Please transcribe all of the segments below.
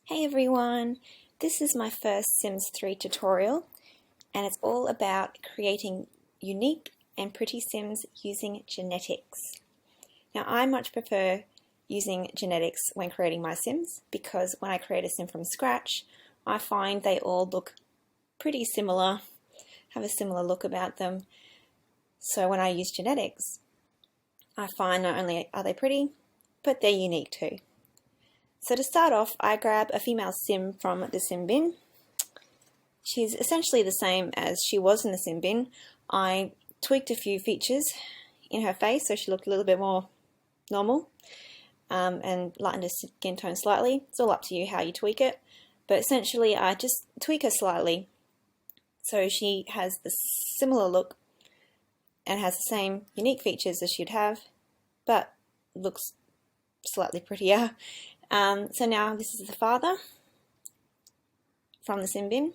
Hey everyone, this is my first Sims 3 tutorial and it's all about creating unique and pretty Sims using genetics. Now I much prefer using genetics when creating my Sims because when I create a Sim from scratch I find they all look pretty similar, have a similar look about them. So when I use genetics I find not only are they pretty but they're unique too. So to start off, I grab a female Sim from the Sim bin. She's essentially the same as she was in the Sim bin. I tweaked a few features in her face so she looked a little bit more normal and lightened her skin tone slightly. It's all up to you how you tweak it, but essentially I just tweak her slightly so she has the similar look and has the same unique features as she'd have, but looks slightly prettier. So now this is the father from the Sim bin.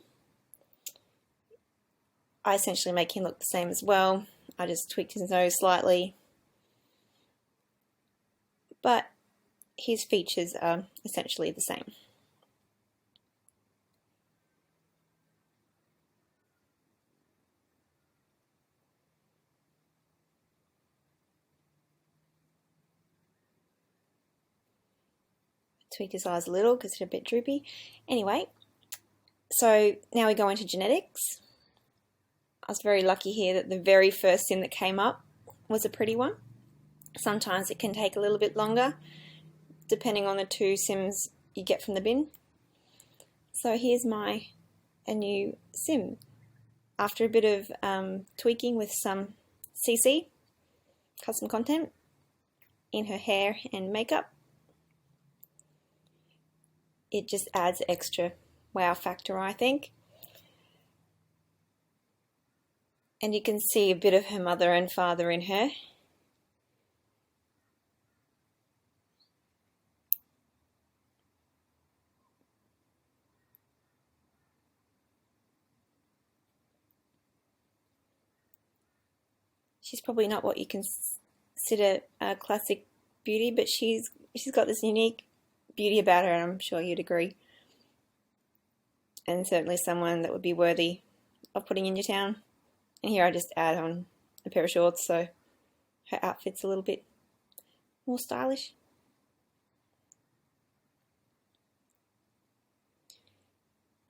I essentially make him look the same as well. I just tweaked his nose slightly, but his features are essentially the same. Tweak his eyes a little because they're a bit droopy. Anyway, so now we go into genetics. I was very lucky here that the very first Sim that came up was a pretty one. Sometimes it can take a little bit longer depending on the two Sims you get from the bin. So here's a new Sim. After a bit of tweaking with some CC, custom content, in her hair and makeup, it just adds extra wow factor, I think. And you can see a bit of her mother and father in her. She's probably not what you consider a classic beauty, but she's got this unique beauty about her, and I'm sure you'd agree. And certainly someone that would be worthy of putting in your town. And here I just add on a pair of shorts so her outfit's a little bit more stylish.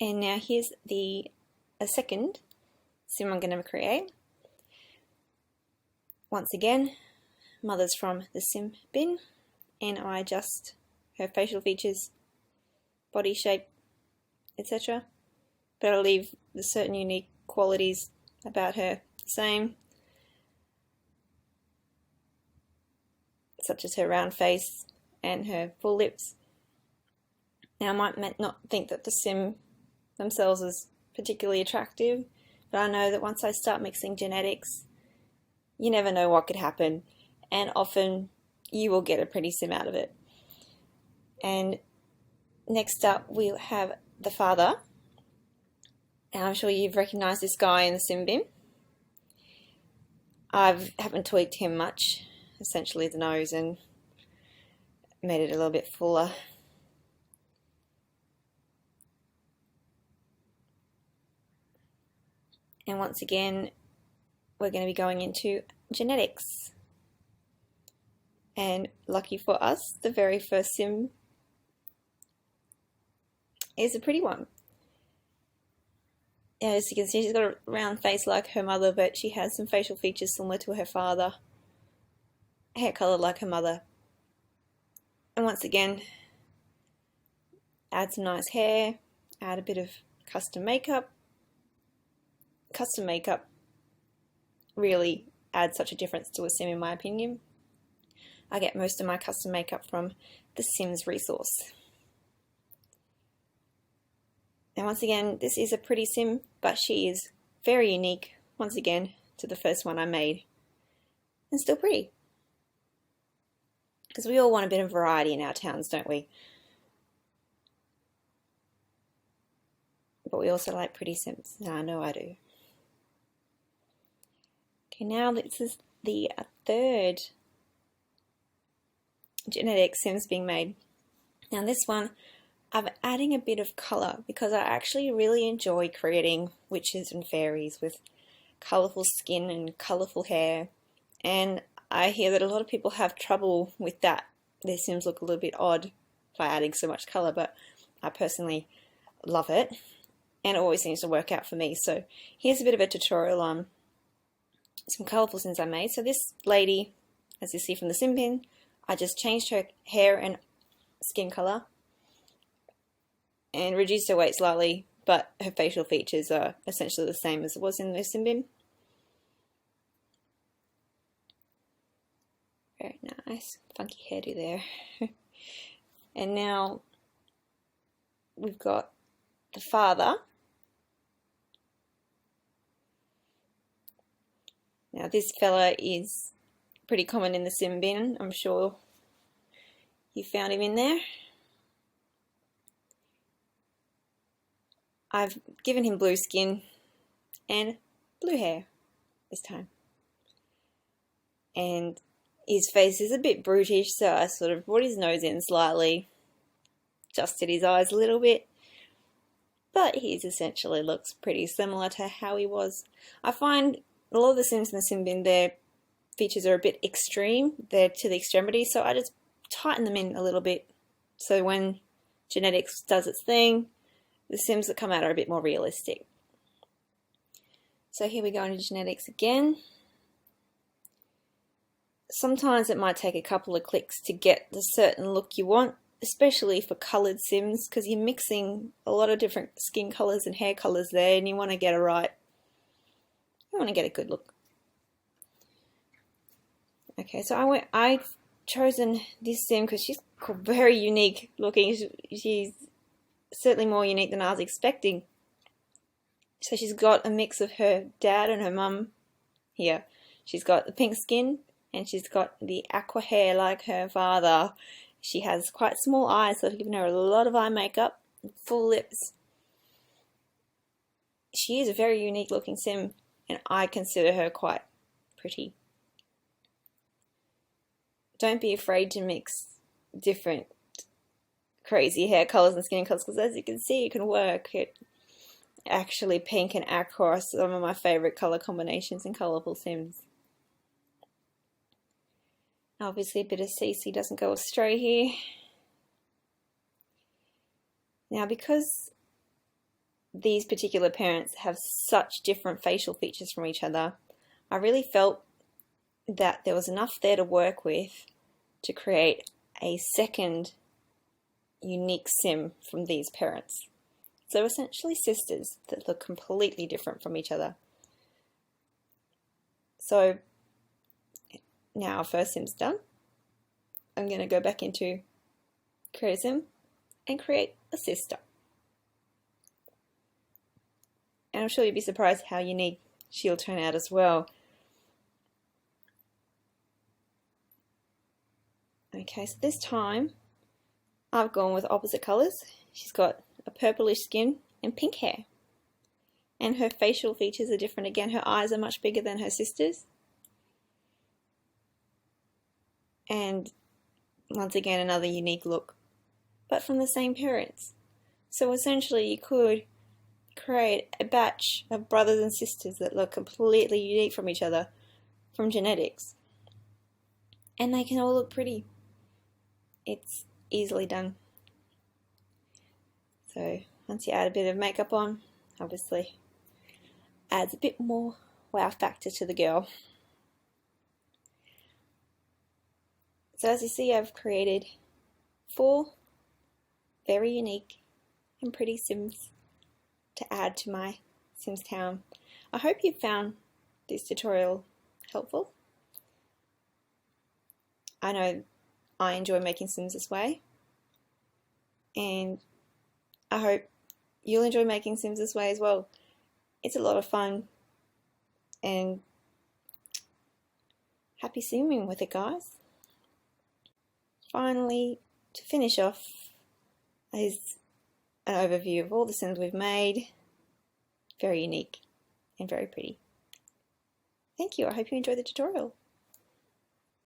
And now here's a second Sim I'm going to create. Once again, mother's from the Sim bin, and I adjust her facial features, body shape, etc. But I'll leave the certain unique qualities about her the same, such as her round face and her full lips. Now I might not think that the Sim themselves is particularly attractive, but I know that once I start mixing genetics, you never know what could happen, and often you will get a pretty Sim out of it. And next up we'll have the father. And I'm sure you've recognised this guy in the Sim bin. I haven't tweaked him much, essentially the nose, and made it a little bit fuller. And once again, we're going to be going into genetics. And lucky for us, the very first Sim is a pretty one. As you can see, she's got a round face like her mother, but she has some facial features similar to her father. Hair colour like her mother. And once again, add some nice hair, add a bit of custom makeup. Custom makeup really adds such a difference to a Sim, in my opinion. I get most of my custom makeup from the Sims resource. And once again, this is a pretty Sim, but she is very unique, once again, to the first one I made. And still pretty. Because we all want a bit of variety in our towns, don't we? But we also like pretty Sims. And I know I do. Okay, now this is the third genetic Sims being made. Now this one I'm adding a bit of colour because I actually really enjoy creating witches and fairies with colourful skin and colourful hair, and I hear that a lot of people have trouble with that. Their Sims look a little bit odd by adding so much colour, but I personally love it, and it always seems to work out for me. So here's a bit of a tutorial on some colourful Sims I made. So this lady, as you see from the sim bin, I just changed her hair and skin colour and reduced her weight slightly, but her facial features are essentially the same as it was in the sim bin. Very nice, funky hairdo there. And now we've got the father. Now this fella is pretty common in the sim bin. I'm sure you found him in there. I've given him blue skin and blue hair this time. And his face is a bit brutish, so I sort of brought his nose in slightly, adjusted his eyes a little bit, but he essentially looks pretty similar to how he was. I find a lot of the Sims in the sim bin, their features are a bit extreme, they're to the extremity, so I just tighten them in a little bit, so when genetics does its thing, the Sims that come out are a bit more realistic. So here we go into genetics again. Sometimes it might take a couple of clicks to get the certain look you want, especially for coloured Sims, because you're mixing a lot of different skin colours and hair colours there, and you want to get it right. You want to get a good look. Okay, so I've chosen this Sim because she's very unique looking. She's certainly more unique than I was expecting. So she's got a mix of her dad and her mum here. She's got the pink skin and she's got the aqua hair like her father. She has quite small eyes, so I've given her a lot of eye makeup and full lips. She is a very unique looking Sim, and I consider her quite pretty. Don't be afraid to mix different crazy hair colours and skin colours, because as you can see, it can work. Actually, pink and aqua are some of my favourite colour combinations in colourful Sims. Obviously, a bit of CC doesn't go astray here. Now, because these particular parents have such different facial features from each other, I really felt that there was enough there to work with to create a second unique Sim from these parents. So essentially sisters that look completely different from each other. So now our first Sim's done. I'm going to go back into create a Sim and create a sister. And I'm sure you'd be surprised how unique she'll turn out as well. Okay, so this time I've gone with opposite colours. She's got a purplish skin and pink hair. And her facial features are different again. Her eyes are much bigger than her sister's. And once again, another unique look, but from the same parents. So essentially you could create a batch of brothers and sisters that look completely unique from each other from genetics. And they can all look pretty. It's easily done. So once you add a bit of makeup on, obviously adds a bit more wow factor to the girl. So as you see, I've created 4 very unique and pretty Sims to add to my Sims town. I hope you found this tutorial helpful. I know I enjoy making Sims this way, and I hope you'll enjoy making Sims this way as well. It's a lot of fun, and happy simming with it, guys. Finally, to finish off, is an overview of all the Sims we've made. Very unique and very pretty. Thank you. I hope you enjoyed the tutorial.